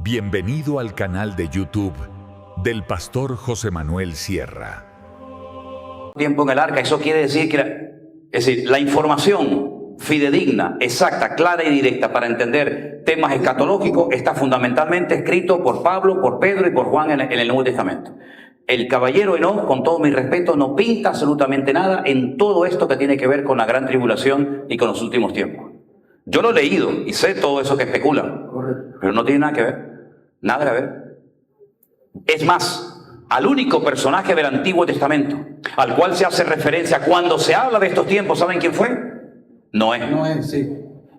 Bienvenido al canal de YouTube del pastor José Manuel Sierra. Tiempo en el arca, eso quiere decir que la información fidedigna, exacta, clara y directa para entender temas escatológicos está fundamentalmente escrito por Pablo, por Pedro y por Juan en el Nuevo Testamento. El caballero Enoc, con todo mi respeto, no pinta absolutamente nada en todo esto que tiene que ver con la gran tribulación y con los últimos tiempos. Yo lo he leído y sé todo eso que especulan, pero no tiene nada que ver, nada que ver. Es más, al único personaje del Antiguo Testamento al cual se hace referencia cuando se habla de estos tiempos, ¿saben quién fue? Noé. Noé, sí.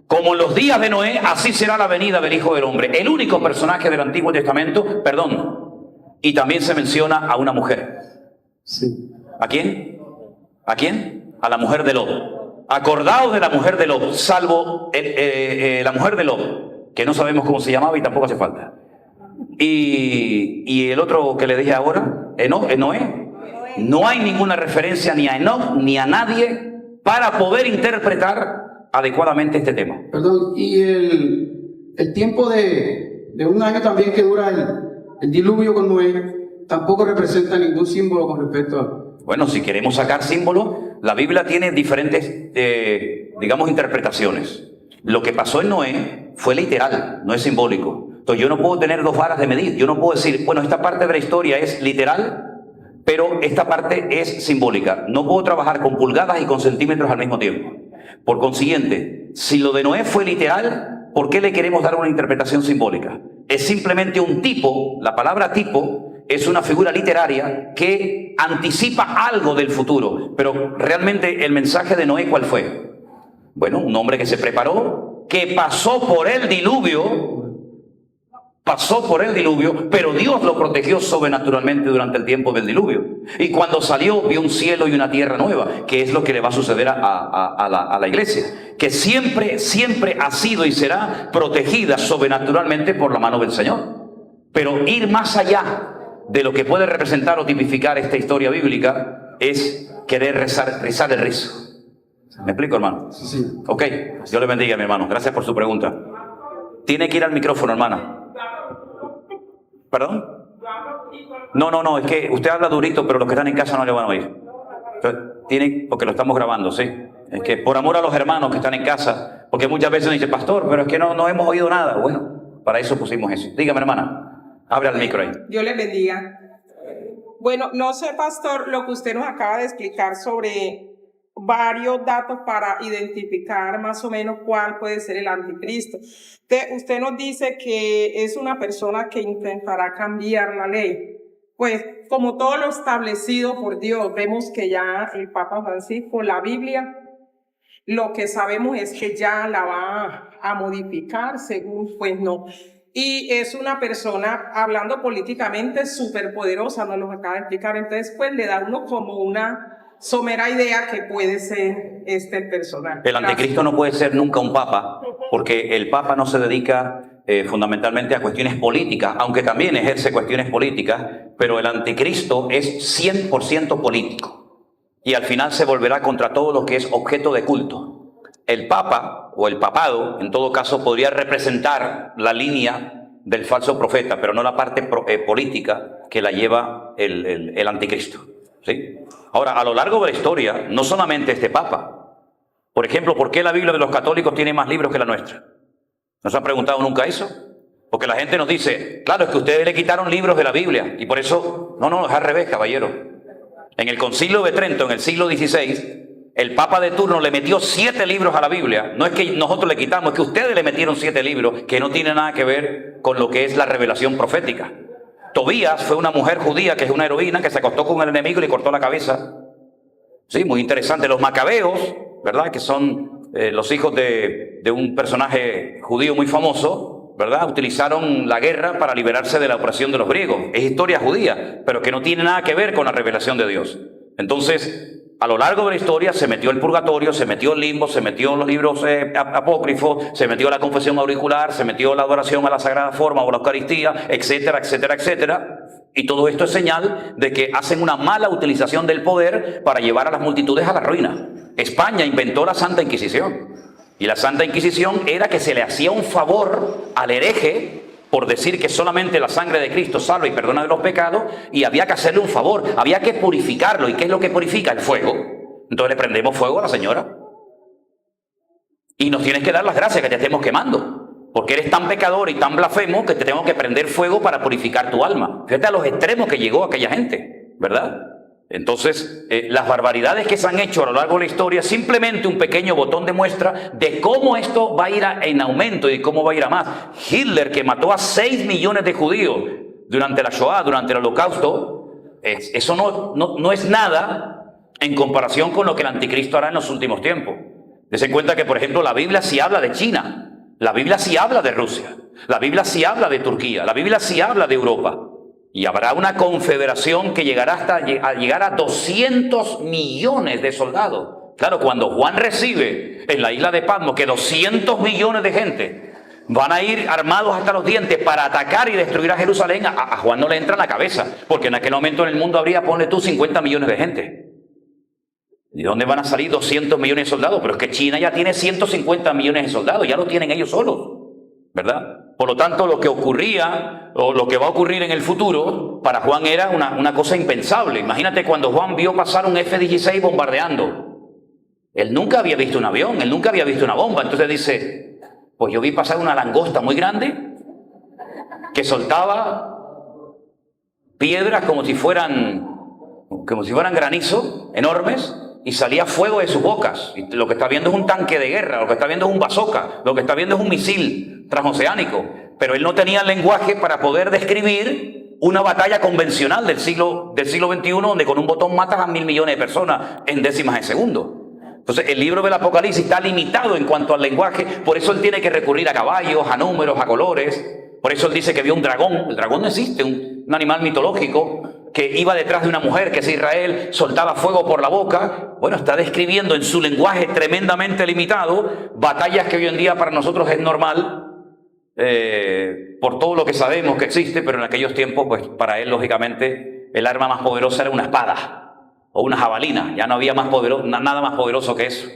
Como en los días de Noé, así será la venida del Hijo del Hombre. El único personaje del Antiguo Testamento, y también se menciona a una mujer. Sí. ¿A quién? ¿A quién? A la mujer de Lot. Acordaos de la mujer de Lot, salvo la mujer de Lot, que no sabemos cómo se llamaba y tampoco hace falta. Y el otro que le dije ahora, Noé. No hay ninguna referencia ni a Enoc ni a nadie para poder interpretar adecuadamente este tema. Perdón, y el tiempo de un año también que dura el diluvio con Noé, tampoco representa ningún símbolo con respecto a... Bueno, si queremos sacar símbolos, la Biblia tiene diferentes, interpretaciones. Lo que pasó en Noé fue literal, no es simbólico. Entonces yo no puedo tener dos varas de medir. Yo no puedo decir, bueno, esta parte de la historia es literal, pero esta parte es simbólica. No puedo trabajar con pulgadas y con centímetros al mismo tiempo. Por consiguiente, si lo de Noé fue literal, ¿por qué le queremos dar una interpretación simbólica? Es simplemente un tipo, la palabra tipo es una figura literaria que anticipa algo del futuro. Pero realmente el mensaje de Noé, ¿cuál fue? Bueno, un hombre que se preparó, que pasó por el diluvio, pero Dios lo protegió sobrenaturalmente durante el tiempo del diluvio. Y cuando salió, vio un cielo y una tierra nueva, que es lo que le va a suceder a la iglesia, que siempre ha sido y será protegida sobrenaturalmente por la mano del Señor. Pero ir más allá de lo que puede representar o tipificar esta historia bíblica es querer rizar el rizo. ¿Me explico, hermano? Sí. Ok, Dios le bendiga, mi hermano. Gracias por su pregunta. Tiene que ir al micrófono, hermana. ¿Perdón? No, es que usted habla durito, pero los que están en casa no le van a oír. Entonces, porque lo estamos grabando, ¿sí? Es que por amor a los hermanos que están en casa, porque muchas veces nos dice, pastor, pero es que no hemos oído nada. Bueno, para eso pusimos eso. Dígame, hermana, abre el micro ahí. Dios le bendiga. Bueno, no sé, pastor, lo que usted nos acaba de explicar sobre varios datos para identificar más o menos cuál puede ser el anticristo. Usted nos dice que es una persona que intentará cambiar la ley. Pues como todo lo establecido por Dios, vemos que ya el Papa Francisco, la Biblia, lo que sabemos es que ya la va a modificar según, pues no. Y es una persona, hablando políticamente, súper poderosa, nos lo acaba de explicar. Entonces, pues le da uno como una somera idea que puede ser este personaje. El anticristo no puede ser nunca un papa, porque el papa no se dedica fundamentalmente a cuestiones políticas, aunque también ejerce cuestiones políticas, pero el anticristo es 100% político y al final se volverá contra todo lo que es objeto de culto. El papa o el papado, en todo caso, podría representar la línea del falso profeta, pero no la parte política que la lleva el anticristo. ¿Sí? Ahora, a lo largo de la historia, no solamente este papa. Por ejemplo, ¿por qué la Biblia de los católicos tiene más libros que la nuestra? ¿No se han preguntado nunca eso? Porque la gente nos dice, claro, es que ustedes le quitaron libros de la Biblia y por eso... No, es al revés, caballero. En el Concilio de Trento, en el siglo XVI, el papa de turno le metió 7 libros a la Biblia. No es que nosotros le quitamos, es que ustedes le metieron 7 libros que no tienen nada que ver con lo que es la revelación profética. Tobías fue una mujer judía que es una heroína que se acostó con el enemigo y le cortó la cabeza. Sí, muy interesante. Los macabeos, ¿verdad? Que son los hijos de un personaje judío muy famoso, ¿verdad? Utilizaron la guerra para liberarse de la opresión de los griegos. Es historia judía, pero que no tiene nada que ver con la revelación de Dios. Entonces, a lo largo de la historia se metió el purgatorio, se metió el limbo, se metió los libros apócrifos, se metió la confesión auricular, se metió la adoración a la Sagrada Forma o la Eucaristía, etcétera, etcétera, etcétera. Y todo esto es señal de que hacen una mala utilización del poder para llevar a las multitudes a la ruina. España inventó la Santa Inquisición. Y la Santa Inquisición era que se le hacía un favor al hereje por decir que solamente la sangre de Cristo salva y perdona de los pecados, y había que hacerle un favor, había que purificarlo. ¿Y qué es lo que purifica? El fuego. Entonces le prendemos fuego a la señora. Y nos tienes que dar las gracias que te estemos quemando, porque eres tan pecador y tan blasfemo que te tengo que prender fuego para purificar tu alma. Fíjate a los extremos que llegó aquella gente, ¿verdad? Entonces, las barbaridades que se han hecho a lo largo de la historia, simplemente un pequeño botón de muestra de cómo esto va a ir en aumento y cómo va a ir a más. Hitler, que mató a 6 millones de judíos durante la Shoah, durante el Holocausto, eso no es nada en comparación con lo que el anticristo hará en los últimos tiempos. Dese cuenta que, por ejemplo, la Biblia sí habla de China, la Biblia sí habla de Rusia, la Biblia sí habla de Turquía, la Biblia sí habla de Europa. Y habrá una confederación que llegará hasta llegar a 200 millones de soldados. Claro, cuando Juan recibe en la isla de Patmos que 200 millones de gente van a ir armados hasta los dientes para atacar y destruir a Jerusalén, a Juan no le entra en la cabeza, porque en aquel momento en el mundo habría, ponle tú, 50 millones de gente. ¿De dónde van a salir 200 millones de soldados? Pero es que China ya tiene 150 millones de soldados, ya lo tienen ellos solos, ¿verdad? Por lo tanto, lo que ocurría, o lo que va a ocurrir en el futuro, para Juan era una cosa impensable. Imagínate cuando Juan vio pasar un F-16 bombardeando. Él nunca había visto un avión, él nunca había visto una bomba. Entonces dice, pues yo vi pasar una langosta muy grande que soltaba piedras como si fueran granizo, enormes, y salía fuego de sus bocas. Y lo que está viendo es un tanque de guerra, lo que está viendo es un bazooka, lo que está viendo es un misil transoceánico. Pero él no tenía el lenguaje para poder describir una batalla convencional del siglo XXI, donde con un botón matas a 1.000 millones de personas en décimas de segundo. Entonces el libro del Apocalipsis está limitado en cuanto al lenguaje, por eso él tiene que recurrir a caballos, a números, a colores. Por eso él dice que vio un dragón. El dragón no existe, un animal mitológico que iba detrás de una mujer, que es Israel, soltaba fuego por la boca. Bueno, está describiendo en su lenguaje tremendamente limitado batallas que hoy en día para nosotros es normal, por todo lo que sabemos que existe, pero en aquellos tiempos, pues para él, lógicamente, el arma más poderosa era una espada o una jabalina. Ya no había nada más poderoso que eso.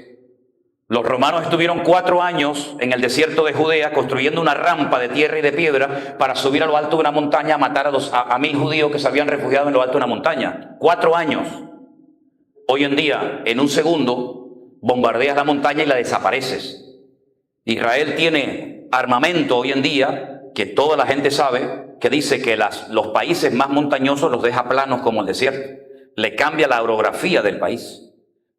Los romanos estuvieron 4 años en el desierto de Judea construyendo una rampa de tierra y de piedra para subir a lo alto de una montaña a matar a 1.000 judíos que se habían refugiado en lo alto de una montaña. 4 años. Hoy en día, en un segundo, bombardeas la montaña y la desapareces. Israel tiene armamento hoy en día, que toda la gente sabe, que dice que los países más montañosos los deja planos como el desierto. Le cambia la orografía del país.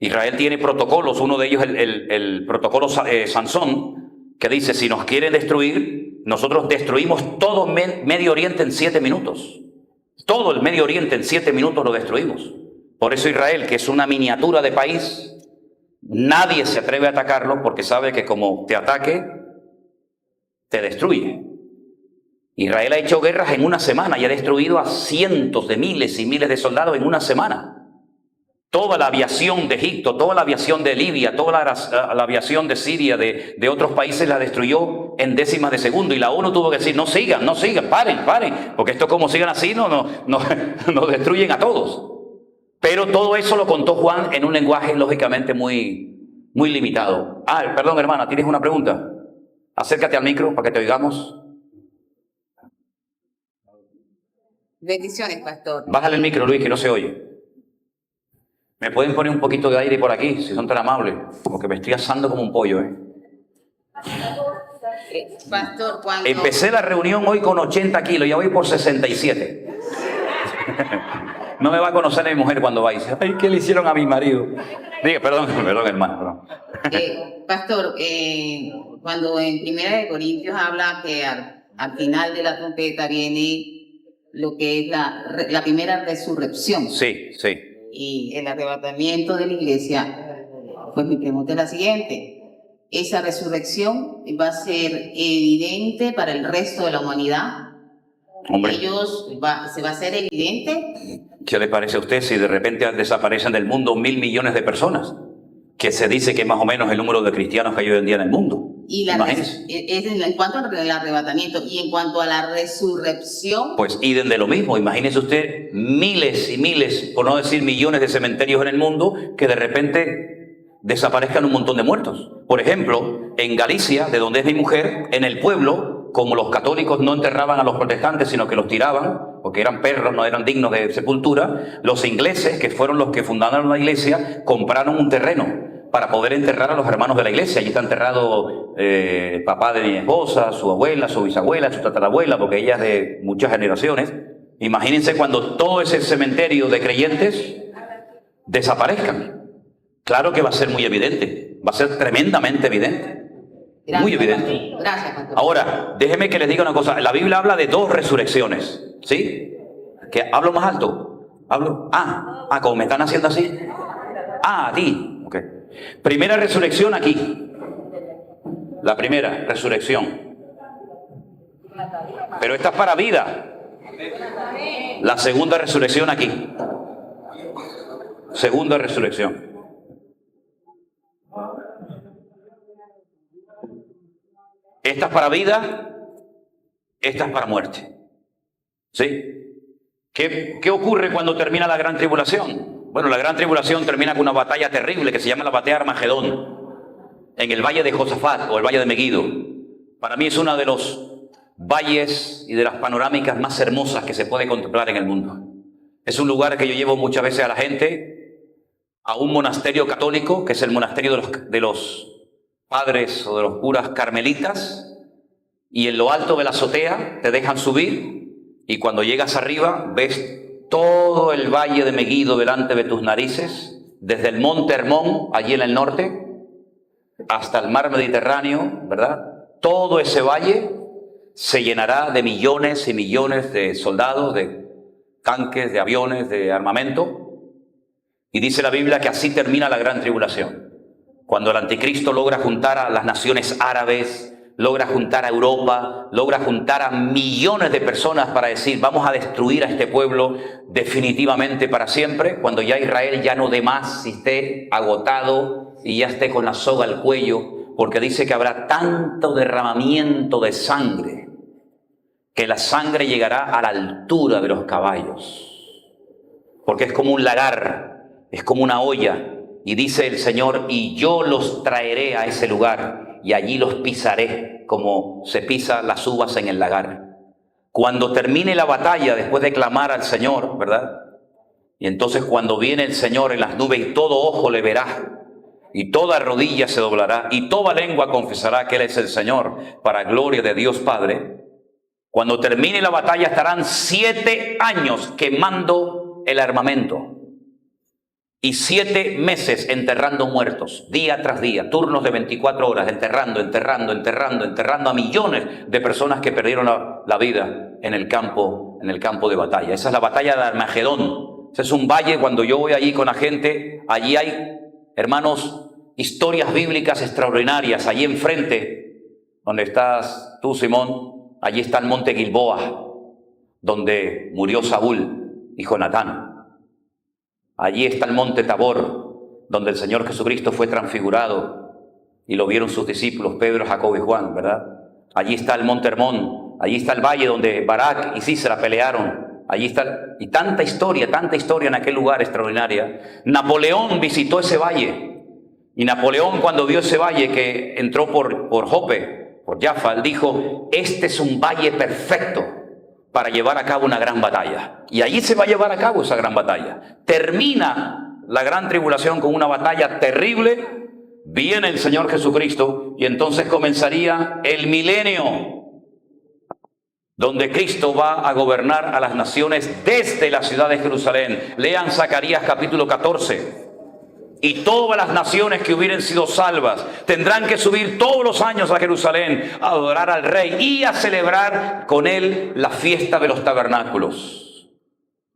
Israel tiene protocolos, uno de ellos el protocolo Sansón, que dice, si nos quieren destruir, nosotros destruimos todo Medio Oriente en 7 minutos. Todo el Medio Oriente en 7 minutos lo destruimos. Por eso Israel, que es una miniatura de país, nadie se atreve a atacarlo porque sabe que como te ataque, te destruye. Israel ha hecho guerras en una semana y ha destruido a cientos de miles y miles de soldados en una semana. Toda la aviación de Egipto, toda la aviación de Libia, toda la aviación de Siria, de otros países la destruyó en décimas de segundo. Y la ONU tuvo que decir, no sigan, paren, porque esto como sigan así nos destruyen a todos. Pero todo eso lo contó Juan en un lenguaje lógicamente muy, muy limitado. Perdón hermana, ¿tienes una pregunta? Acércate al micro para que te oigamos. Bendiciones, pastor. Bájale el micro, Luis, que no se oye. ¿Me pueden poner un poquito de aire por aquí, si son tan amables? Porque me estoy asando como un pollo, Pastor, cuando... Empecé la reunión hoy con 80 kilos, ya voy por 67. No me va a conocer mi mujer cuando va y dice, ay, ¿qué le hicieron a mi marido? Diga, perdón, hermano. Pastor, cuando en 1 Corintios habla que al final de la trompeta viene lo que es la primera resurrección. Sí. Y el arrebatamiento de la iglesia, pues mi pregunta es la siguiente. ¿Esa resurrección va a ser evidente para el resto de la humanidad? Hombre. ¿Se va a hacer evidente? ¿Qué le parece a usted si de repente desaparecen del mundo 1.000 millones de personas? Que se dice que más o menos el número de cristianos que hay hoy en día en el mundo. Y en cuanto al arrebatamiento y en cuanto a la resurrección. Pues idem de lo mismo. Imagínese usted miles y miles, por no decir millones de cementerios en el mundo que de repente desaparezcan un montón de muertos. Por ejemplo, en Galicia, de donde es mi mujer, en el pueblo, como los católicos no enterraban a los protestantes, sino que los tiraban, porque eran perros, no eran dignos de sepultura, los ingleses, que fueron los que fundaron la iglesia, compraron un terreno para poder enterrar a los hermanos de la iglesia. Allí está enterrado el papá de mi esposa, su abuela, su bisabuela, su tatarabuela, porque ella es de muchas generaciones. Imagínense cuando todo ese cementerio de creyentes desaparezcan. Claro que va a ser muy evidente, va a ser tremendamente evidente. Gracias, Muy evidente. Gracias, pastor. Ahora, déjeme que les diga una cosa. La Biblia habla de 2 resurrecciones, ¿sí? ¿Que hablo más alto? Hablo. Como me están haciendo así. A ti. Ok. Primera resurrección aquí. La primera resurrección. Pero esta es para vida. La segunda resurrección aquí. Segunda resurrección. Esta es para vida, esta es para muerte. ¿Sí? ¿Qué ocurre cuando termina la gran tribulación? Bueno, la gran tribulación termina con una batalla terrible que se llama la batalla de Armagedón, en el valle de Josafat o el valle de Megido. Para mí es uno de los valles y de las panorámicas más hermosas que se puede contemplar en el mundo. Es un lugar que yo llevo muchas veces a la gente a un monasterio católico, que es el monasterio de los padres o de los curas carmelitas, y en lo alto de la azotea te dejan subir, y cuando llegas arriba ves todo el valle de Megido delante de tus narices, desde el monte Hermón, allí en el norte, hasta el mar Mediterráneo, ¿verdad? Todo ese valle se llenará de millones y millones de soldados, de tanques, de aviones, de armamento, y dice la Biblia que así termina la gran tribulación. Cuando el anticristo logra juntar a las naciones árabes, logra juntar a Europa, logra juntar a millones de personas para decir, vamos a destruir a este pueblo definitivamente para siempre, cuando ya Israel ya no dé más, y esté agotado y ya esté con la soga al cuello, porque dice que habrá tanto derramamiento de sangre, que la sangre llegará a la altura de los caballos, porque es como un lagar, es como una olla. Y dice el Señor, y yo los traeré a ese lugar, y allí los pisaré, como se pisa las uvas en el lagar. Cuando termine la batalla, después de clamar al Señor, ¿verdad? Y entonces cuando viene el Señor en las nubes, y todo ojo le verá, y toda rodilla se doblará, y toda lengua confesará que Él es el Señor, para gloria de Dios Padre. Cuando termine la batalla, estarán 7 años quemando el armamento. Y 7 meses enterrando muertos, día tras día, turnos de 24 horas, enterrando a millones de personas que perdieron la vida en el campo de batalla. Esa es la batalla de Armagedón. Ese es un valle. Cuando yo voy allí con la gente, allí hay, hermanos, historias bíblicas extraordinarias. Allí enfrente, donde estás tú, Simón, allí está el monte Gilboa, donde murió Saúl y Jonatán. Allí está el monte Tabor, donde el Señor Jesucristo fue transfigurado y lo vieron sus discípulos, Pedro, Jacobo y Juan, ¿verdad? Allí está el monte Hermón, allí está el valle donde Barak y Sísera pelearon. Allí está, y tanta historia en aquel lugar extraordinaria. Napoleón visitó ese valle, y Napoleón, cuando vio ese valle que entró por Jope, por Jaffa, él dijo, este es un valle perfecto para llevar a cabo una gran batalla. Y allí se va a llevar a cabo esa gran batalla. Termina la gran tribulación con una batalla terrible, viene el Señor Jesucristo, y entonces comenzaría el milenio, donde Cristo va a gobernar a las naciones desde la ciudad de Jerusalén. Lean Zacarías capítulo 14. Y todas las naciones que hubieren sido salvas tendrán que subir todos los años a Jerusalén a adorar al Rey y a celebrar con Él la fiesta de los tabernáculos,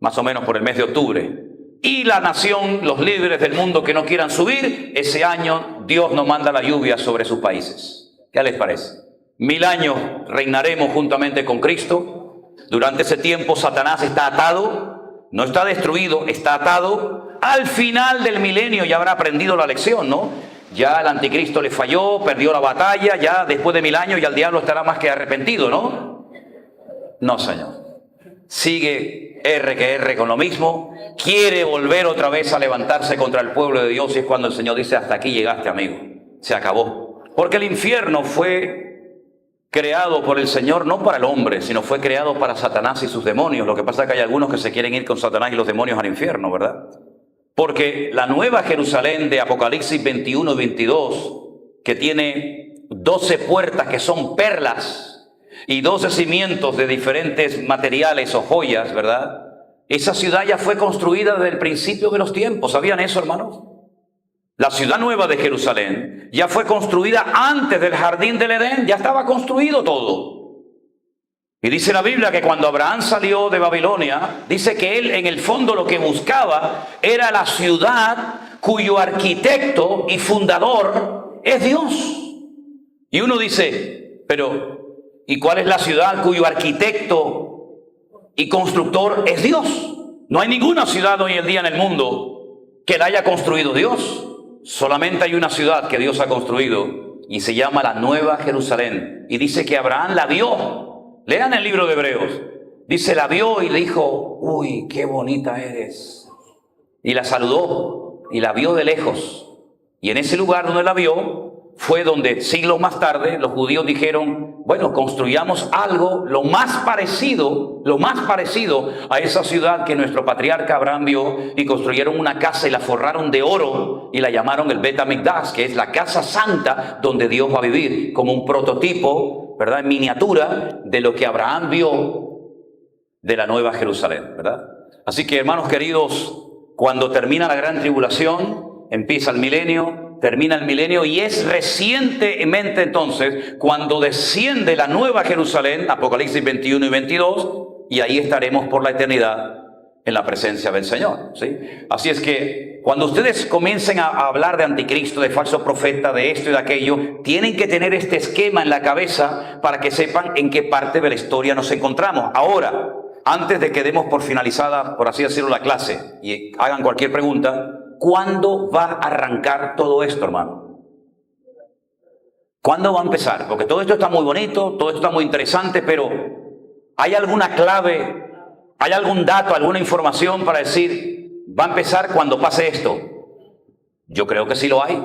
más o menos por el mes de octubre. Y la nación, los líderes del mundo que no quieran subir, ese año Dios no manda la lluvia sobre sus países. ¿Qué les parece? 1000 años reinaremos juntamente con Cristo. Durante ese tiempo Satanás está atado, no está destruido, está atado. Al final del milenio ya habrá aprendido la lección, ¿no? Ya el anticristo le falló, perdió la batalla, ya después de 1000 años ya el diablo estará más que arrepentido, ¿no? No, Señor. Sigue R que R con lo mismo, quiere volver otra vez a levantarse contra el pueblo de Dios, y es cuando el Señor dice, hasta aquí llegaste, amigo, se acabó. Porque el infierno fue creado por el Señor no para el hombre, sino fue creado para Satanás y sus demonios. Lo que pasa es que hay algunos que se quieren ir con Satanás y los demonios al infierno, ¿verdad? Porque la nueva Jerusalén de Apocalipsis 21 y 22, que tiene 12 puertas que son perlas y 12 cimientos de diferentes materiales o joyas, ¿verdad? Esa ciudad ya fue construida desde el principio de los tiempos. ¿Sabían eso, hermanos? La ciudad nueva de Jerusalén ya fue construida antes del jardín del Edén, ya estaba construido todo. Y dice la Biblia que cuando Abraham salió de Babilonia, dice que él en el fondo lo que buscaba era la ciudad cuyo arquitecto y fundador es Dios. Y uno dice, pero ¿y cuál es la ciudad cuyo arquitecto y constructor es Dios? No hay ninguna ciudad hoy en día en el mundo que la haya construido Dios. Solamente hay una ciudad que Dios ha construido y se llama la Nueva Jerusalén. Y dice que Abraham la vio. Lean el libro de Hebreos. Dice, la vio y le dijo, uy, qué bonita eres. Y la saludó y la vio de lejos. Y en ese lugar donde la vio fue donde siglos más tarde los judíos dijeron, bueno, construyamos algo lo más parecido a esa ciudad que nuestro patriarca Abraham vio, y construyeron una casa y la forraron de oro y la llamaron el Bet HaMikdash, que es la casa santa donde Dios va a vivir, como un prototipo, ¿verdad?, en miniatura de lo que Abraham vio de la Nueva Jerusalén, ¿verdad? Así que, hermanos queridos, cuando termina la gran tribulación, empieza el milenio, termina el milenio, y es recientemente entonces cuando desciende la Nueva Jerusalén, Apocalipsis 21 y 22, y ahí estaremos por la eternidad en la presencia del Señor, ¿sí? Así es que cuando ustedes comiencen a hablar de anticristo, de falso profeta, de esto y de aquello, tienen que tener este esquema en la cabeza para que sepan en qué parte de la historia nos encontramos. Ahora, antes de que demos por finalizada, por así decirlo, la clase, y hagan cualquier pregunta, ¿cuándo va a arrancar todo esto, hermano? ¿Cuándo va a empezar? Porque todo esto está muy bonito, todo esto está muy interesante, pero ¿hay alguna clave, hay algún dato, alguna información para decir, va a empezar cuando pase esto? Yo creo que sí lo hay.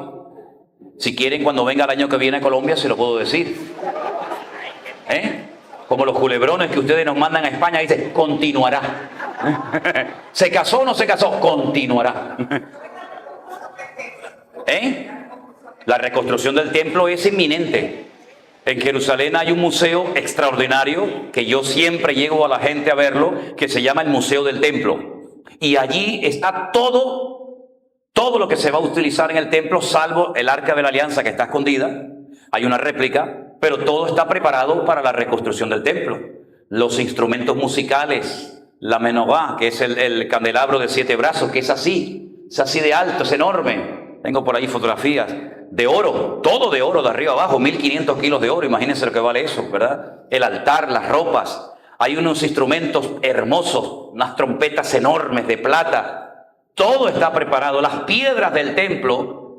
Si quieren, cuando venga el año que viene a Colombia, se lo puedo decir. Como los culebrones que ustedes nos mandan a España, dice, continuará. ¿Se casó o no se casó? Continuará. La reconstrucción del templo es inminente. En Jerusalén hay un museo extraordinario que yo siempre llevo a la gente a verlo, que se llama el Museo del Templo. Y allí está todo lo que se va a utilizar en el templo, salvo el Arca de la Alianza que está escondida. Hay una réplica, pero todo está preparado para la reconstrucción del templo. Los instrumentos musicales, la menorá, que es el candelabro de 7 brazos, que es así de alto, es enorme. Tengo por ahí fotografías de oro, todo de oro de arriba abajo, 1500 kilos de oro, imagínense lo que vale eso, ¿verdad? El altar, las ropas, hay unos instrumentos hermosos, unas trompetas enormes de plata, todo está preparado. Las piedras del templo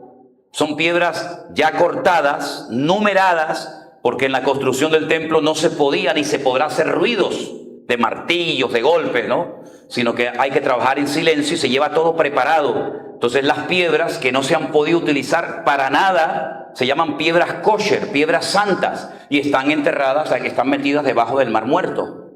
son piedras ya cortadas, numeradas, porque en la construcción del templo no se podía ni se podrá hacer ruidos de martillos, de golpes, ¿no? Sino que hay que trabajar en silencio y se lleva todo preparado. Entonces las piedras que no se han podido utilizar para nada se llaman piedras kosher, piedras santas, y están enterradas, o sea, que están metidas debajo del Mar Muerto.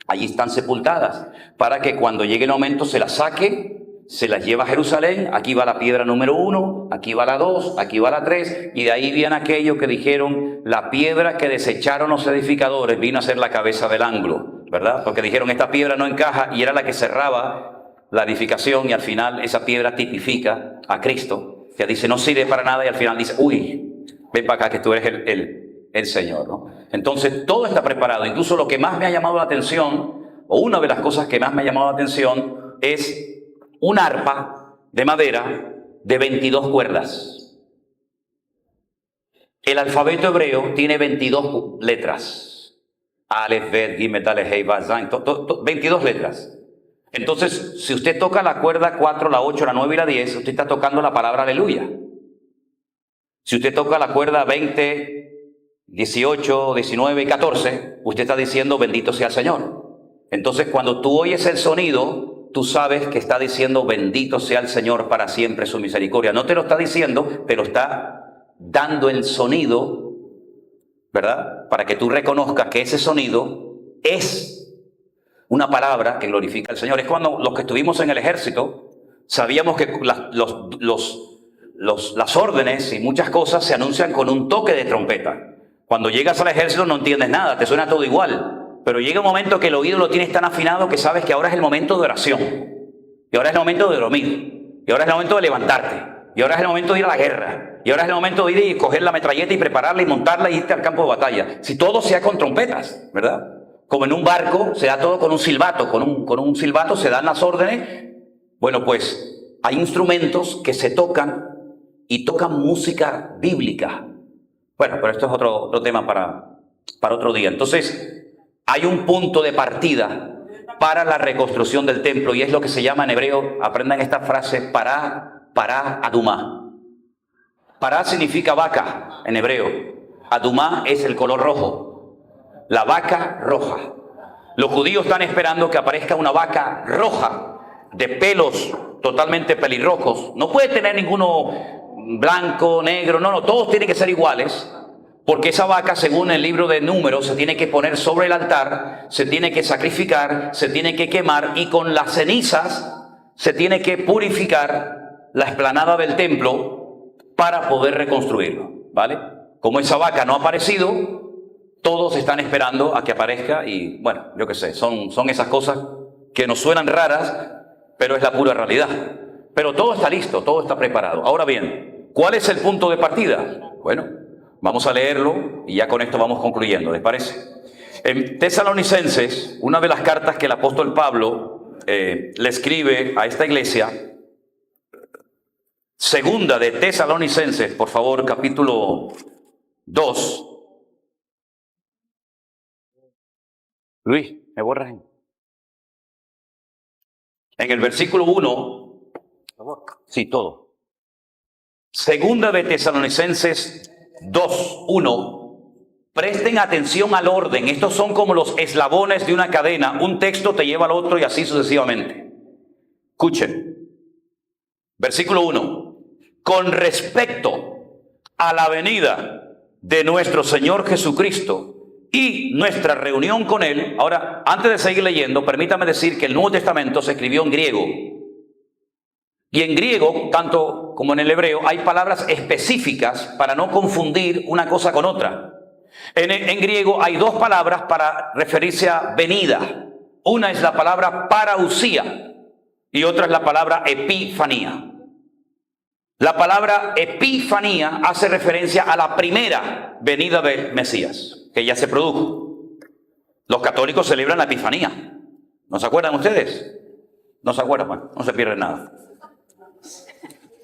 Allí están sepultadas para que cuando llegue el momento se las saque, se las lleva a Jerusalén. Aquí va la piedra número 1, aquí va la 2, aquí va la 3, y de ahí viene aquello que dijeron, la piedra que desecharon los edificadores vino a ser la cabeza del ángulo, ¿verdad? Porque dijeron, esta piedra no encaja, y era la que cerraba la edificación, y al final esa piedra tipifica a Cristo, que dice, no sirve para nada, y al final dice, uy, ven para acá que tú eres el Señor, ¿no? Entonces todo está preparado. Incluso lo que más me ha llamado la atención, o una de las cosas que más me ha llamado la atención, es un arpa de madera de 22 cuerdas. El alfabeto hebreo tiene 22 letras. Aleph, Bet, Gimel, Daleth, Hei, Vav, Zayin, 22 letras. Entonces, si usted toca la cuerda 4, la 8, la 9 y la 10, usted está tocando la palabra aleluya. Si usted toca la cuerda 20, 18, 19 y 14, usted está diciendo bendito sea el Señor. Entonces, cuando tú oyes el sonido, tú sabes que está diciendo bendito sea el Señor para siempre su misericordia. No te lo está diciendo, pero está dando el sonido ¿verdad? Para que tú reconozcas que ese sonido es una palabra que glorifica al Señor. Es cuando los que estuvimos en el ejército sabíamos que las órdenes y muchas cosas se anuncian con un toque de trompeta. Cuando llegas al ejército no entiendes nada, te suena todo igual. Pero llega un momento que el oído lo tienes tan afinado que sabes que ahora es el momento de oración. Y ahora es el momento de dormir. Y ahora es el momento de levantarte. Y ahora es el momento de ir a la guerra. Y ahora es el momento de ir y coger la metralleta y prepararla y montarla y irte al campo de batalla. Si todo sea con trompetas, ¿verdad? Como en un barco, se da todo con un silbato. Con un silbato se dan las órdenes. Bueno, pues hay instrumentos que se tocan y tocan música bíblica. Bueno, pero esto es otro tema para otro día. Entonces, hay un punto de partida para la reconstrucción del templo y es lo que se llama en hebreo, aprendan esta frase, pará, adumá. Pará significa vaca en hebreo. Adumá es el color rojo. La vaca roja. Los judíos están esperando que aparezca una vaca roja de pelos totalmente pelirrojos. No puede tener ninguno blanco, negro, no, todos tienen que ser iguales. Porque esa vaca, según el libro de Números, se tiene que poner sobre el altar, se tiene que sacrificar, se tiene que quemar y con las cenizas se tiene que purificar la explanada del templo para poder reconstruirlo, ¿vale? Como esa vaca no ha aparecido, todos están esperando a que aparezca y, bueno, yo qué sé, son esas cosas que nos suenan raras, pero es la pura realidad. Pero todo está listo, todo está preparado. Ahora bien, ¿cuál es el punto de partida? Bueno, vamos a leerlo y ya con esto vamos concluyendo, ¿les parece? En Tesalonicenses, una de las cartas que el apóstol Pablo le escribe a esta iglesia, segunda de Tesalonicenses, por favor, capítulo 2. Luis, ¿me borras? En el versículo 1, sí, todo. Segunda de Tesalonicenses 2:1. Presten atención al orden. Estos son como los eslabones de una cadena. Un texto te lleva al otro y así sucesivamente. Escuchen. Versículo 1. Con respecto a la venida de nuestro Señor Jesucristo y nuestra reunión con Él. Ahora, antes de seguir leyendo, permítame decir que el Nuevo Testamento se escribió en griego. Y en griego, tanto como en el hebreo, hay palabras específicas para no confundir una cosa con otra. En griego hay dos palabras para referirse a venida. Una es la palabra parausía y otra es la palabra epifanía. La palabra epifanía hace referencia a la primera venida del Mesías, que ya se produjo. Los católicos celebran la epifanía. ¿No se acuerdan ustedes? No se acuerdan, bueno, no se pierde nada.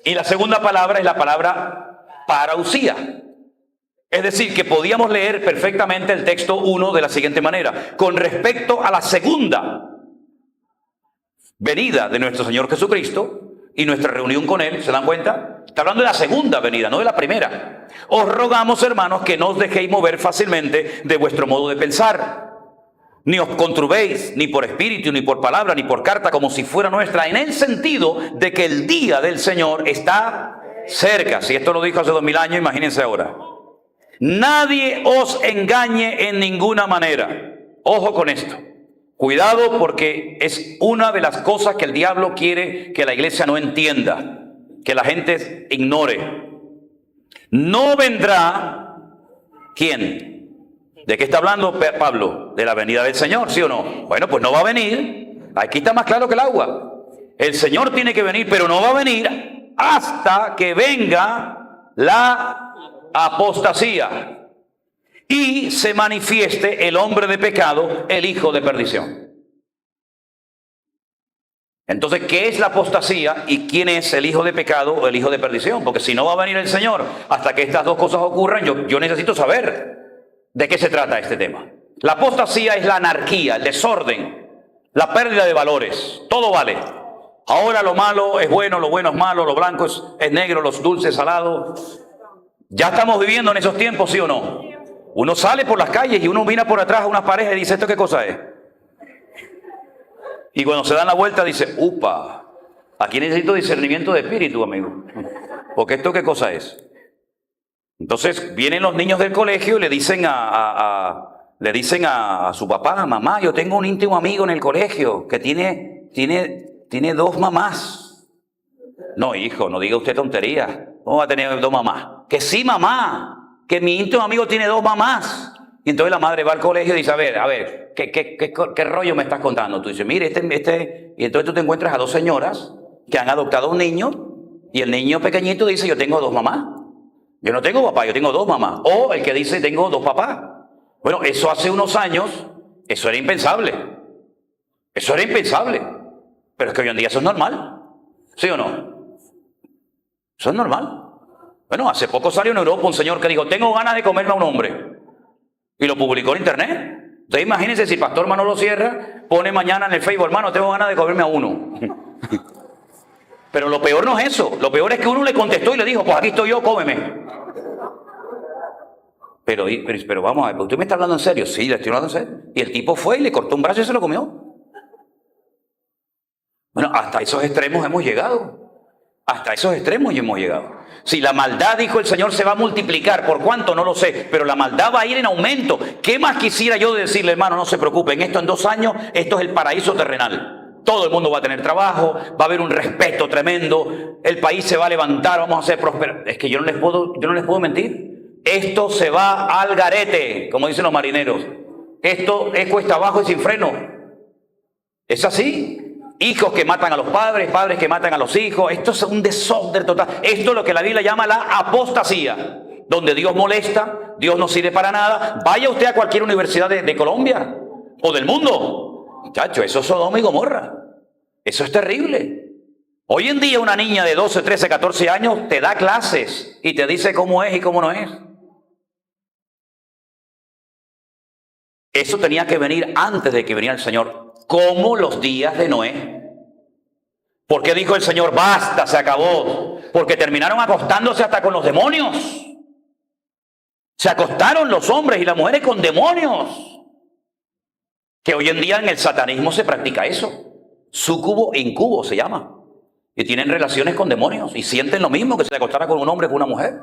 Y la segunda palabra es la palabra parausía. Es decir, que podíamos leer perfectamente el texto 1 de la siguiente manera. Con respecto a la segunda venida de nuestro Señor Jesucristo y nuestra reunión con Él, ¿se dan cuenta? Está hablando de la segunda venida, no de la primera. Os rogamos, hermanos, que no os dejéis mover fácilmente de vuestro modo de pensar. Ni os conturbéis, ni por espíritu, ni por palabra, ni por carta, como si fuera nuestra, en el sentido de que el día del Señor está cerca. Si esto lo dijo hace 2000 años, imagínense ahora. Nadie os engañe en ninguna manera. Ojo con esto. Cuidado, porque es una de las cosas que el diablo quiere que la iglesia no entienda, que la gente ignore. No vendrá, ¿quién? ¿De qué está hablando Pablo? De la venida del Señor, ¿sí o no? Bueno, pues no va a venir. Aquí está más claro que el agua. El Señor tiene que venir, pero no va a venir hasta que venga la apostasía y se manifieste el hombre de pecado, el hijo de perdición. Entonces, ¿qué es la apostasía y quién es el hijo de pecado o el hijo de perdición? Porque si no va a venir el Señor hasta que estas dos cosas ocurran, yo necesito saber de qué se trata este tema. La apostasía es la anarquía, el desorden, la pérdida de valores. Todo vale. Ahora lo malo es bueno, lo bueno es malo, lo blanco es negro, los dulces salados. Ya estamos viviendo en esos tiempos, ¿sí o no? Uno sale por las calles y uno mira por atrás a unas parejas y dice, ¿esto qué cosa es? Y cuando se dan la vuelta dice, upa, aquí necesito discernimiento de espíritu, amigo. Porque ¿esto qué cosa es? Entonces vienen los niños del colegio y le dicen a su papá, mamá, yo tengo un íntimo amigo en el colegio que tiene 2 mamás. No, hijo, no diga usted tonterías. ¿Cómo va a tener 2 mamás? Que sí, mamá, que mi íntimo amigo tiene 2 mamás. Y entonces la madre va al colegio y dice, a ver, ¿qué rollo me estás contando? Tú dices, mire, y entonces tú te encuentras a 2 señoras que han adoptado a un niño y el niño pequeñito dice, yo tengo 2 mamás. Yo no tengo papá, yo tengo 2 mamás. O el que dice, tengo 2 papás. Bueno, eso hace unos años, eso era impensable. Eso era impensable. Pero es que hoy en día eso es normal. ¿Sí o no? Eso es normal. Bueno, hace poco salió en Europa un señor que dijo, tengo ganas de comerme a un hombre. Y lo publicó en internet. Entonces imagínense si el pastor Manolo Sierra pone mañana en el Facebook, hermano, tengo ganas de comerme a uno. Pero lo peor no es eso. Lo peor es que uno le contestó y le dijo, pues aquí estoy yo, cómeme. Pero vamos a ver, ¿usted me está hablando en serio? Sí, le estoy hablando en serio. Y el tipo fue y le cortó un brazo y se lo comió. Bueno, hasta esos extremos hemos llegado. Hasta esos extremos hemos llegado. Si la maldad, dijo el Señor, se va a multiplicar, ¿por cuánto? No lo sé, pero la maldad va a ir en aumento. ¿Qué más quisiera yo decirle, hermano? No se preocupen, esto en 2 años, esto es el paraíso terrenal. Todo el mundo va a tener trabajo, va a haber un respeto tremendo, el país se va a levantar, vamos a ser prósperos. Es que yo no les puedo mentir. Esto se va al garete, como dicen los marineros. Esto es cuesta abajo y sin freno. Es así. Hijos que matan a los padres, padres que matan a los hijos. Esto es un desorden total. Esto es lo que la Biblia llama la apostasía, donde Dios molesta, Dios no sirve para nada. Vaya usted a cualquier universidad de Colombia o del mundo. Muchacho, eso es Sodoma y Gomorra. Eso es terrible. Hoy en día una niña de 12, 13, 14 años te da clases y te dice cómo es y cómo no es. Eso tenía que venir antes de que viniera el Señor, como los días de Noé. Porque dijo el Señor, basta, se acabó. Porque terminaron acostándose hasta con los demonios. Se acostaron los hombres y las mujeres con demonios. Que hoy en día en el satanismo se practica eso. Súcubo e incubo se llama. Y tienen relaciones con demonios y sienten lo mismo que se acostara con un hombre o con una mujer.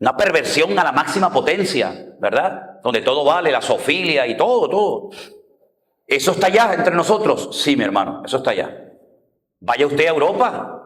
Una perversión a la máxima potencia, ¿verdad? Donde todo vale, la zoofilia y todo. ¿Eso está allá entre nosotros? Sí, mi hermano, eso está allá. Vaya usted a Europa.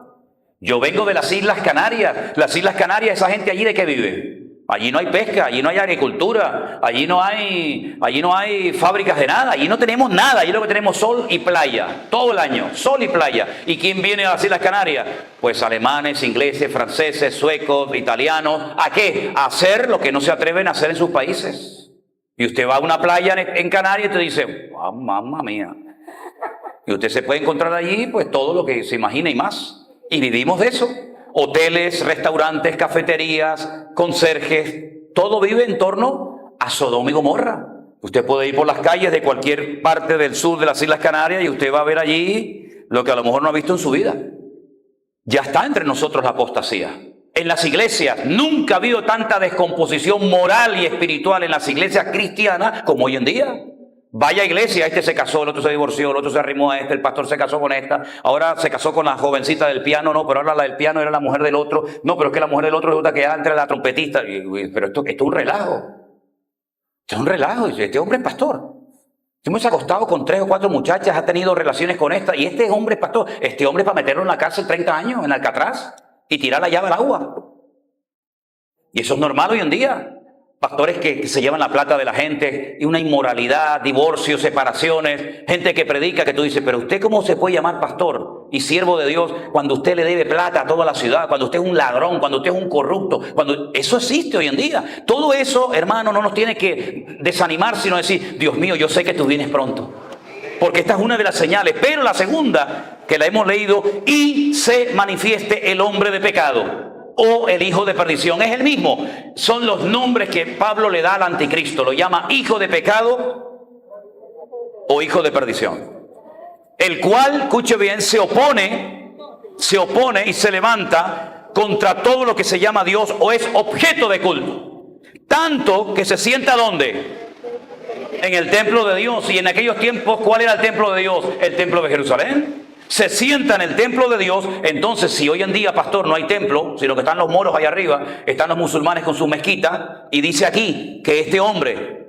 Yo vengo de las Islas Canarias. Las Islas Canarias, esa gente allí, ¿de qué vive? Allí no hay pesca, allí no hay agricultura, allí no hay fábricas de nada, allí no tenemos nada, allí lo que tenemos es sol y playa, todo el año, sol y playa. ¿Y quién viene a las Islas Canarias? Pues alemanes, ingleses, franceses, suecos, italianos. ¿A qué? A hacer lo que no se atreven a hacer en sus países. Y usted va a una playa en Canarias y te dice, oh, mamma mía. Y usted se puede encontrar allí pues todo lo que se imagina y más. Y vivimos de eso. Hoteles, restaurantes, cafeterías, conserjes, todo vive en torno a Sodoma y Gomorra. Usted puede ir por las calles de cualquier parte del sur de las Islas Canarias y usted va a ver allí lo que a lo mejor no ha visto en su vida. Ya está entre nosotros la apostasía. En las iglesias nunca ha habido tanta descomposición moral y espiritual en las iglesias cristianas como hoy en día. Vaya iglesia, este se casó, el otro se divorció, el otro se arrimó a este, el pastor se casó con esta, ahora se casó con la jovencita del piano, no, pero ahora la del piano era la mujer del otro, no, pero es que la mujer del otro resulta que entra la trompetista, pero esto es un relajo, esto es un relajo, este hombre es pastor, hemos acostado con 3 o 4 muchachas, ha tenido relaciones con esta, y este hombre es pastor, este hombre es para meterlo en la cárcel 30 años, en Alcatraz, y tirar la llave al agua, y eso es normal hoy en día. Pastores que se llevan la plata de la gente, y una inmoralidad, divorcios, separaciones, gente que predica, que tú dices, pero usted ¿cómo se puede llamar pastor y siervo de Dios cuando usted le debe plata a toda la ciudad, cuando usted es un ladrón, cuando usted es un corrupto? Cuando eso existe hoy en día. Todo eso, hermano, no nos tiene que desanimar, sino decir, Dios mío, yo sé que tú vienes pronto. Porque esta es una de las señales. Pero la segunda, que la hemos leído, y se manifieste el hombre de pecado. O el hijo de perdición, es el mismo. Son los nombres que Pablo le da al anticristo. Lo llama hijo de pecado o hijo de perdición. El cual, escuche bien, se opone y se levanta contra todo lo que se llama Dios o es objeto de culto. Tanto que se sienta ¿dónde? En el templo de Dios. Y en aquellos tiempos, ¿cuál era el templo de Dios? El templo de Jerusalén. se sienta en el templo de Dios. Entonces, si hoy en día, pastor, no hay templo, sino que están los moros allá arriba, están los musulmanes con sus mezquitas, y dice aquí que este hombre,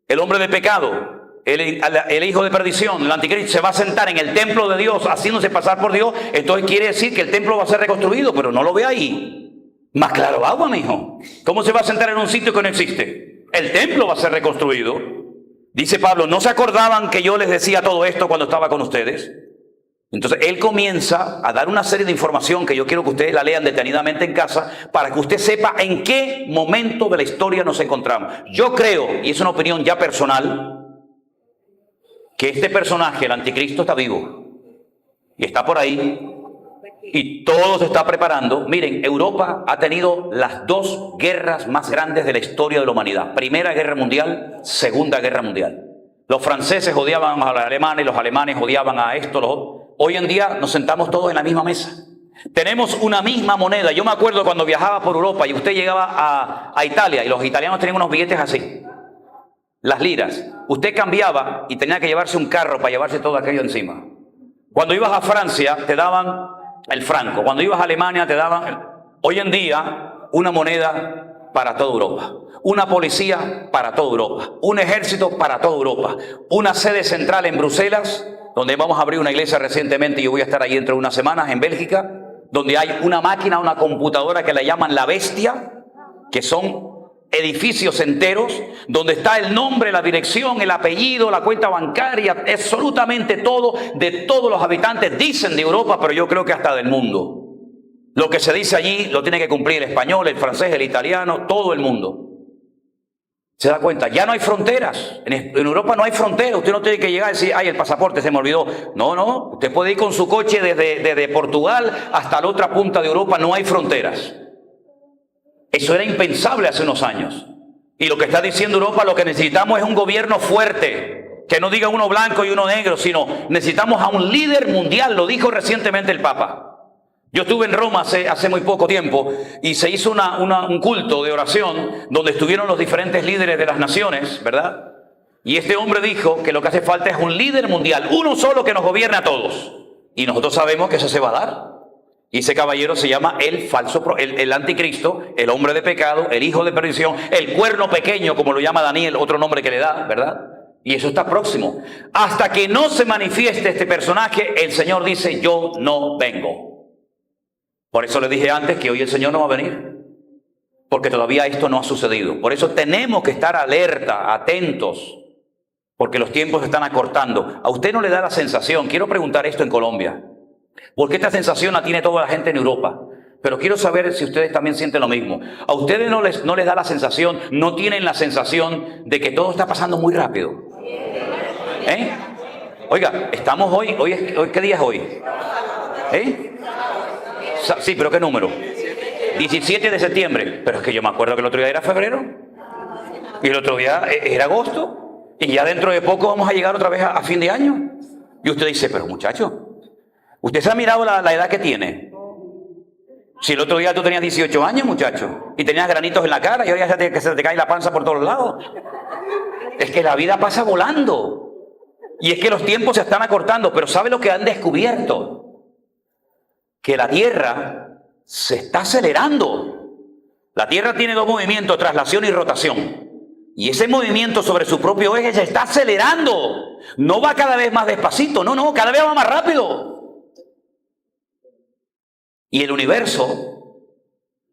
el hombre de pecado, el hijo de perdición, el anticristo, se va a sentar en el templo de Dios haciéndose pasar por Dios, entonces quiere decir que el templo va a ser reconstruido, pero no lo ve ahí. Más claro agua, mijo. ¿Cómo se va a sentar en un sitio que no existe? El templo va a ser reconstruido. Dice Pablo, ¿no se acordaban que yo les decía todo esto cuando estaba con ustedes? Entonces él comienza a dar una serie de información que yo quiero que ustedes la lean detenidamente en casa para que usted sepa en qué momento de la historia nos encontramos. Yo creo, y es una opinión ya personal, que este personaje, el anticristo, está vivo y está por ahí y todo se está preparando. Miren, Europa ha tenido las dos guerras más grandes de la historia de la humanidad. Primera Guerra Mundial, Segunda Guerra Mundial. Los franceses odiaban a los alemanes, los alemanes odiaban a esto, los otros. Hoy en día nos sentamos todos en la misma mesa. Tenemos una misma moneda. Yo me acuerdo cuando viajaba por Europa y usted llegaba a Italia y los italianos tenían unos billetes así, las liras. Usted cambiaba y tenía que llevarse un carro para llevarse todo aquello encima. Cuando ibas a Francia te daban el franco. Cuando ibas a Alemania te daban... Hoy en día una moneda para toda Europa. Una policía para toda Europa. Un ejército para toda Europa. Una sede central en Bruselas, donde vamos a abrir una iglesia recientemente y yo voy a estar ahí dentro de unas semanas en Bélgica, donde hay una máquina, una computadora que la llaman la bestia, que son edificios enteros, donde está el nombre, la dirección, el apellido, la cuenta bancaria, absolutamente todo de todos los habitantes, dicen de Europa, pero yo creo que hasta del mundo. Lo que se dice allí lo tiene que cumplir el español, el francés, el italiano, todo el mundo. ¿Se da cuenta? Ya no hay fronteras. En Europa no hay fronteras. Usted no tiene que llegar y decir, ay, el pasaporte se me olvidó. No, no. Usted puede ir con su coche desde Portugal hasta la otra punta de Europa. No hay fronteras. Eso era impensable hace unos años. Y lo que está diciendo Europa, lo que necesitamos es un gobierno fuerte. Que no diga uno blanco y uno negro, sino necesitamos a un líder mundial. Lo dijo recientemente el Papa. Yo estuve en Roma hace muy poco tiempo y se hizo un culto de oración donde estuvieron los diferentes líderes de las naciones, ¿verdad? Y este hombre dijo que lo que hace falta es un líder mundial, uno solo que nos gobierne a todos. Y nosotros sabemos que eso se va a dar. Y ese caballero se llama el anticristo, el hombre de pecado, el hijo de perdición, el cuerno pequeño, como lo llama Daniel, otro nombre que le da, ¿verdad? Y eso está próximo. Hasta que no se manifieste este personaje, el Señor dice, yo no vengo. Por eso les dije antes que hoy el Señor no va a venir, porque todavía esto no ha sucedido. Por eso tenemos que estar alerta, atentos, porque los tiempos se están acortando. ¿A usted no le da la sensación? Quiero preguntar esto en Colombia, porque esta sensación la tiene toda la gente en Europa, pero quiero saber si ustedes también sienten lo mismo. ¿A ustedes no les da la sensación, no tienen la sensación de que todo está pasando muy rápido? ¿Eh? Oiga, estamos hoy ¿qué día es hoy? ¿Eh? Sí, pero ¿qué número? 17 de septiembre. Pero es que yo me acuerdo que el otro día era febrero. Y el otro día era agosto. Y ya dentro de poco vamos a llegar otra vez a fin de año. Y usted dice, pero muchacho, ¿usted se ha mirado la edad que tiene? Si el otro día tú tenías 18 años, muchacho, y tenías granitos en la cara y ahora ya se te cae la panza por todos lados. Es que la vida pasa volando. Y es que los tiempos se están acortando. Pero ¿sabe lo que han descubierto? Que la Tierra se está acelerando. La Tierra tiene dos movimientos, traslación y rotación. Y ese movimiento sobre su propio eje se está acelerando. No va cada vez más despacito, no, cada vez va más rápido. Y el universo,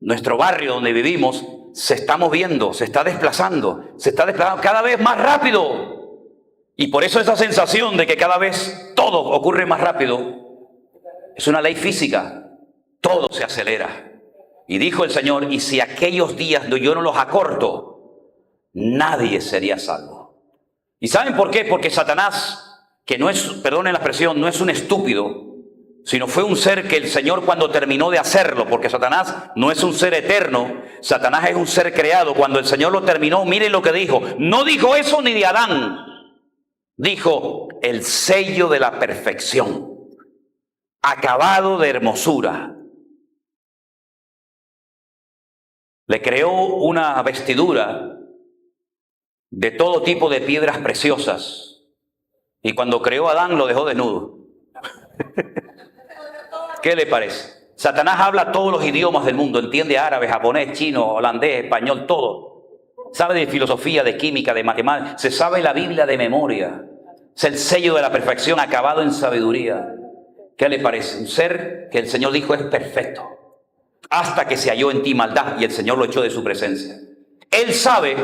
nuestro barrio donde vivimos, se está moviendo, se está desplazando cada vez más rápido. Y por eso esa sensación de que cada vez todo ocurre más rápido, es una ley física, todo se acelera. Y dijo el Señor, y si aquellos días yo no los acorto, nadie sería salvo. ¿Y saben por qué? Porque Satanás, que no es, perdonen la expresión, no es un estúpido, sino fue un ser que el Señor cuando terminó de hacerlo, porque Satanás no es un ser eterno, Satanás es un ser creado. Cuando el Señor lo terminó, miren lo que dijo. No dijo eso ni de Adán. Dijo, el sello de la perfección. Acabado de hermosura. Le creó una vestidura de todo tipo de piedras preciosas. Y cuando creó a Adán lo dejó desnudo. ¿Qué le parece? Satanás habla todos los idiomas del mundo, entiende árabe, japonés, chino, holandés, español, todo. Sabe de filosofía, de química, de matemáticas, se sabe la Biblia de memoria. Es el sello de la perfección acabado en sabiduría. ¿Qué le parece? Un ser que el Señor dijo es perfecto, hasta que se halló en ti maldad y el Señor lo echó de su presencia. Él sabe,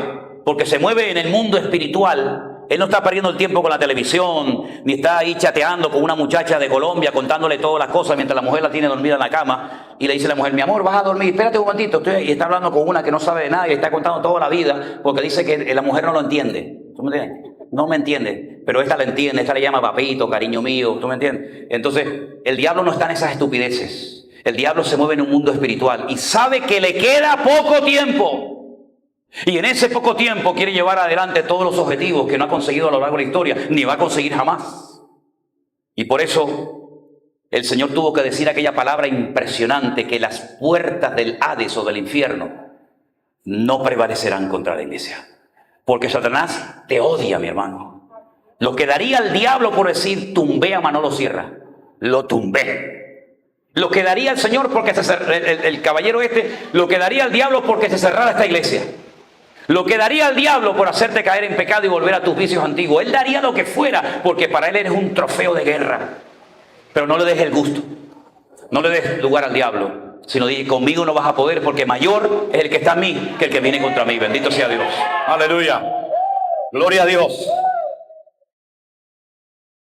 porque se mueve en el mundo espiritual. Él no está perdiendo el tiempo con la televisión, ni está ahí chateando con una muchacha de Colombia, contándole todas las cosas mientras la mujer la tiene dormida en la cama. Y le dice a la mujer, mi amor, vas a dormir, espérate un momentito. Y está hablando con una que no sabe de nada y está contando toda la vida, porque dice que la mujer no lo entiende. ¿Tú me entiendes? No me entiende, pero esta la entiende, esta le llama papito, cariño mío, ¿tú me entiendes? Entonces, el diablo no está en esas estupideces. El diablo se mueve en un mundo espiritual y sabe que le queda poco tiempo. Y en ese poco tiempo quiere llevar adelante todos los objetivos que no ha conseguido a lo largo de la historia, ni va a conseguir jamás. Y por eso el Señor tuvo que decir aquella palabra impresionante, que las puertas del Hades o del infierno no prevalecerán contra la iglesia. Porque Satanás te odia, mi hermano. Lo que daría el diablo por decir, tumbé a Manolo Sierra, lo tumbé. Lo que daría el Señor porque el caballero lo que daría el diablo porque se cerrara esta iglesia. Lo que daría al diablo por hacerte caer en pecado y volver a tus vicios antiguos. Él daría lo que fuera, porque para él eres un trofeo de guerra. Pero no le des el gusto. No le des lugar al diablo. Sino di, conmigo no vas a poder, porque mayor es el que está en mí que el que viene contra mí. Bendito sea Dios. Aleluya. Gloria a Dios.